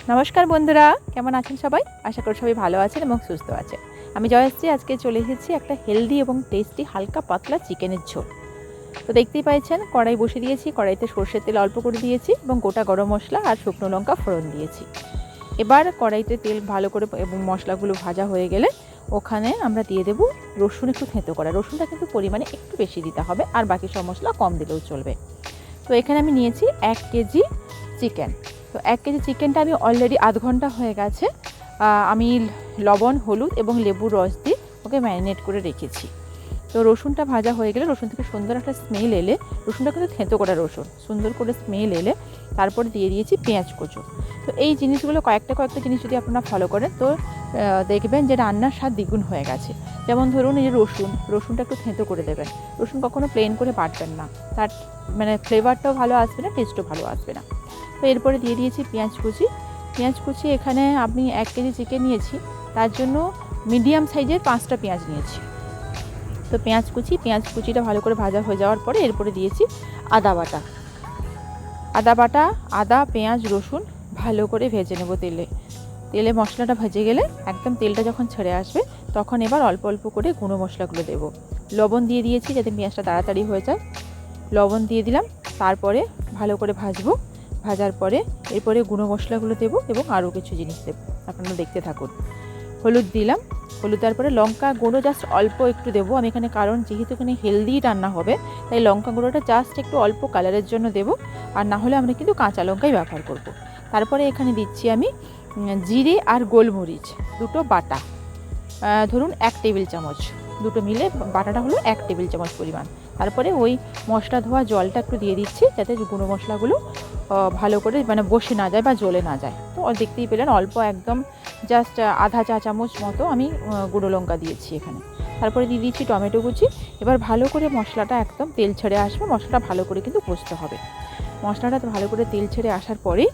নমস্কার বন্ধুরা, কেমন আছেন সবাই? আশা করি সবাই ভালো আছেন এবং সুস্থ আছেন। আমি জয়শ্রী, আজকে চলে এসেছি একটা হেলদি এবং টেস্টি হালকা পাতলা চিকেনের ঝোল। তো দেখতেই পাচ্ছেন কড়াই বসে দিয়েছি, কড়াইতে সর্ষের তেল অল্প করে দিয়েছি এবং গোটা গরম মশলা আর শুকনো লঙ্কা ফোড়ন দিয়েছি। এবার কড়াইতে তেল ভালো করে এবং মশলাগুলো ভাজা হয়ে গেলে ওখানে আমরা দিয়ে দেবো রসুন, একটু থেঁতো করা। রসুনটা কিন্তু পরিমাণে একটু বেশি দিতে হবে, আর বাকি সব মশলা কম দিলেও চলবে। তো এখানে আমি নিয়েছি 1 কেজি চিকেন। তো 1 কেজি চিকেনটা আমি অলরেডি আধ ঘন্টা হয়ে গেছে আমি লবণ, হলুদ এবং লেবুর রস দিয়ে ওকে ম্যারিনেট করে রেখেছি। তো রসুনটা ভাজা হয়ে গেলে, রসুন থেকে সুন্দর একটা স্মেল এলে, রসুনটা কিন্তু থেঁতো করা রসুন, সুন্দর করে স্মেল এলে তারপরে দিয়ে দিয়েছি পেঁয়াজ কুচো। তো এই জিনিসগুলো কয়েকটা জিনিস যদি আপনারা ফলো করেন তো দেখবেন যে রান্নার স্বাদ দ্বিগুণ হয়ে গেছে। যেমন ধরুন এই যে রসুনটা একটু থেঁতো করে দেবেন। রসুন কখনো প্লেন করে বাটবেন না, তার ফ্লেভারটাও ভালো আসবে না, টেস্টও ভালো আসবে না। তো এরপরে দিয়ে দিয়েছি পেঁয়াজ কুচি। এখানে আমি 1 কেজি চিকেন নিয়েছি, তার জন্য মিডিয়াম সাইজের 5টা পেঁয়াজ নিয়েছি। তো পেঁয়াজ কুচিটা ভালো করে ভাজা হয়ে যাওয়ার পরে এরপরে দিয়েছি আদা বাটা। আদা, পেঁয়াজ, রসুন ভালো করে ভেজে নেব তেলে মশলাটা ভেজে গেলে একদম তেলটা যখন ছেড়ে আসবে তখন এবার অল্প অল্প করে গুঁড়ো মশলাগুলো দেব। লবণ দিয়ে দিয়েছি যাতে পেঁয়াজটা তাড়াতাড়ি হয়ে যায়। লবণ দিয়ে দিলাম, তারপরে ভালো করে ভাজার পরে এরপরে গুঁড়ো মশলাগুলো দেবো এবং আরও কিছু জিনিস দেবো, আপনারা দেখতে থাকুন। হলুদ দিলাম, হলুদ দেওয়ার পরে লঙ্কা গুঁড়ো জাস্ট অল্প একটু দেবো আমি এখানে, কারণ যেহেতু এখানে হেলদি রান্না হবে তাই লঙ্কা গুঁড়োটা জাস্ট একটু অল্প কালারের জন্য দেবো, আর না হলে আমরা কিন্তু কাঁচা লঙ্কাই ব্যবহার করব। তারপরে এখানে দিচ্ছি আমি জিরে আর গোলমরিচ দুটো বাটা, ধরুন 1 টেবিল চামচ, দুটো মিলে বাটাটা হলো 1 টেবিল চামচ পরিমাণ। তারপরে ওই মশলা ধোয়া জলটা একটু দিয়ে দিচ্ছি যাতে গুঁড়ো মশলাগুলো ভালো করে বসে না যায় বা জ্বলে না যায়। তো দেখতেই পেলেন অল্প একদম জাস্ট আধা চা চামচ মতো আমি গুঁড়ো লঙ্কা দিয়েছি এখানে। তারপরে দিয়ে দিচ্ছি টমেটো কুচি। এবার ভালো করে মশলাটা একদম তেল ছেড়ে আসবে, মশলাটা ভালো করে কিন্তু কষতে হবে। মশলাটা ভালো করে তেল ছেড়ে আসার পরেই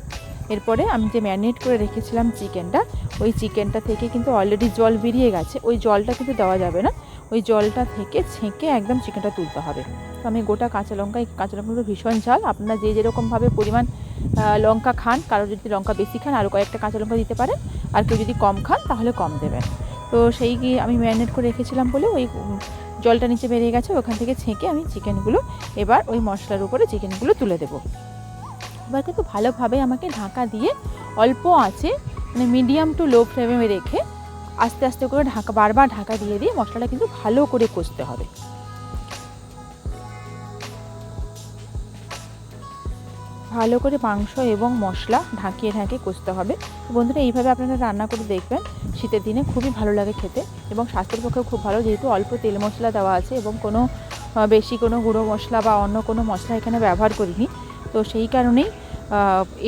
এরপরে আমি যে ম্যারিনেট করে রেখেছিলাম চিকেনটা, ওই চিকেনটা থেকে কিন্তু অলরেডি জল বেরিয়ে গেছে, ওই জলটা কিন্তু দেওয়া যাবে না, ওই জলটা থেকে ছেঁকে একদম চিকেনটা তুলতে হবে। তো আমি গোটা কাঁচা লঙ্কাগুলো ভীষণ ঝাল, আপনারা যে যেরকমভাবে পরিমাণ লঙ্কা খান, কারো যদি লঙ্কা বেশি খান আরও কয়েকটা কাঁচা লঙ্কা দিতে পারেন, আর কেউ যদি কম খান তাহলে কম দেবেন। তো সেই গিয়ে আমি ম্যারিনেট করে রেখেছিলাম বলে ওই জলটা নিচে বেরিয়ে গেছে, ওখান থেকে ছেঁকে আমি চিকেনগুলো এবার ওই মশলার উপরে চিকেনগুলো তুলে দেবো। এবার কিন্তু ভালোভাবে আমাকে ঢাকা দিয়ে অল্প আঁচে মিডিয়াম টু লো ফ্লেমে রেখে আস্তে আস্তে করে বারবার ঢাকা দিয়ে মশলাটা কিন্তু ভালো করে কষতে হবে। ভালো করে মাংস এবং মশলা ঢাকিয়ে কষতে হবে। বন্ধুরা, এইভাবে আপনারা রান্না করে দেখবেন, শীতের দিনে খুবই ভালো লাগে খেতে এবং স্বাস্থ্যের পক্ষেও খুব ভালো, যেহেতু অল্প তেল মশলা দেওয়া আছে এবং বেশি কোনো গুঁড়ো মশলা বা অন্য কোনো মশলা এখানে ব্যবহার করিনি। তো সেই কারণেই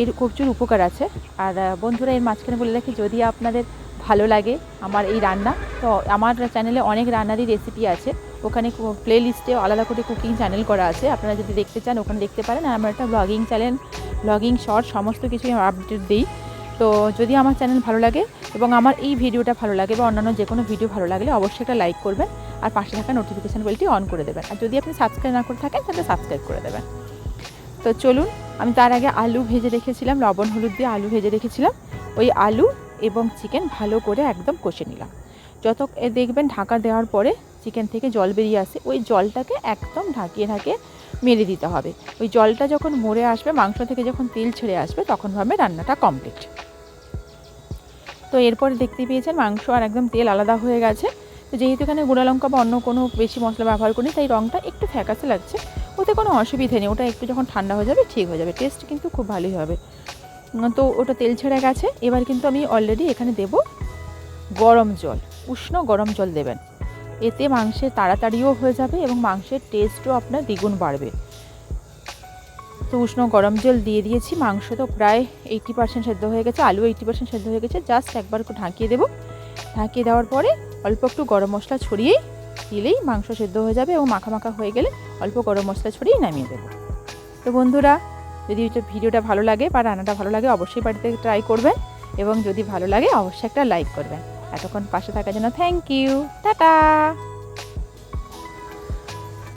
এর প্রচুর উপকার আছে। আর বন্ধুরা, এর মাঝখানে বলে রাখি, যদি আপনাদের ভালো লাগে আমার এই রান্না, তো আমার চ্যানেলে অনেক রান্নারই রেসিপি আছে, ওখানে প্লে লিস্টে আলাদা করে কুকিং চ্যানেল করা আছে, আপনারা যদি দেখতে চান ওখানে দেখতে পারেন। আর আমার একটা ব্লগিং চ্যানেল, ব্লগিং শর্ট সমস্ত কিছুই আপডেট দিই। তো যদি আমার চ্যানেল ভালো লাগে এবং আমার এই ভিডিওটা ভালো লাগে বা অন্যান্য যে কোনো ভিডিও ভালো লাগলে অবশ্যই একটা লাইক করবেন আর পাশে থাকা নোটিফিকেশান বেলটি অন করে দেবেন। আর যদি আপনি সাবস্ক্রাইব না করে থাকেন তাহলে সাবস্ক্রাইব করে দেবেন। তো চলুন, আমি তার আগে আলু ভেজে রেখেছিলাম, লবণ হলুদ দিয়ে আলু ভেজে রেখেছিলাম, ওই আলু এবং চিকেন ভালো করে একদম কষে নিলাম। যত দেখবেন ঢাকা দেওয়ার পরে চিকেন থেকে জল বেরিয়ে আসে, ওই জলটাকে একদম ঢাকিয়ে মেরে দিতে হবে। ওই জলটা যখন মরে আসবে, মাংস থেকে যখন তেল ছেড়ে আসবে, তখন ভাবে রান্নাটা কমপ্লিট। তো এরপরে দেখতে পেয়েছেন মাংস আর একদম তেল আলাদা হয়ে গেছে। তো যেহেতু এখানে গুঁড়া লঙ্কা বা অন্য কোনো বেশি মশলা ব্যবহার করি, তাই রঙটা একটু ফ্যাকাসে লাগছে, ওতে কোনো অসুবিধে নেই, ওটা একটু যখন ঠান্ডা হয়ে যাবে ঠিক হয়ে যাবে, টেস্ট কিন্তু খুব ভালোই হবে। তো ওটা তেল ছেড়ে গেছে, এবার কিন্তু আমি অলরেডি এখানে দেব গরম জল, উষ্ণ গরম জল দেবেন, এতে মাংসের তাড়াতাড়িও হয়ে যাবে এবং মাংসের টেস্টও আপনার দ্বিগুণ বাড়বে। তো উষ্ণ গরম জল দিয়ে দিয়েছি, মাংস তো প্রায় 80% সেদ্ধ হয়ে গেছে, আলু 80% সেদ্ধ হয়ে গেছে, জাস্ট একবার একটু ঢাকিয়ে দেবো। ঢাকিয়ে দেওয়ার পরে অল্প একটু গরম মশলা ছড়িয়েই দিলেই মাংস সেদ্ধ হয়ে যাবে এবং মাখা হয়ে গেলে অল্প গরম মশলা ছড়িয়ে নামিয়ে দেবো। তো বন্ধুরা, যদি ভিডিওটা ভালো লাগে বা রান্নাটা ভালো লাগে অবশ্যই বাড়িতে ট্রাই করবেন এবং যদি ভালো লাগে অবশ্যই একটা লাইক করবেন। এতক্ষণ পাশে থাকার জন্য থ্যাংক ইউ, টাটা।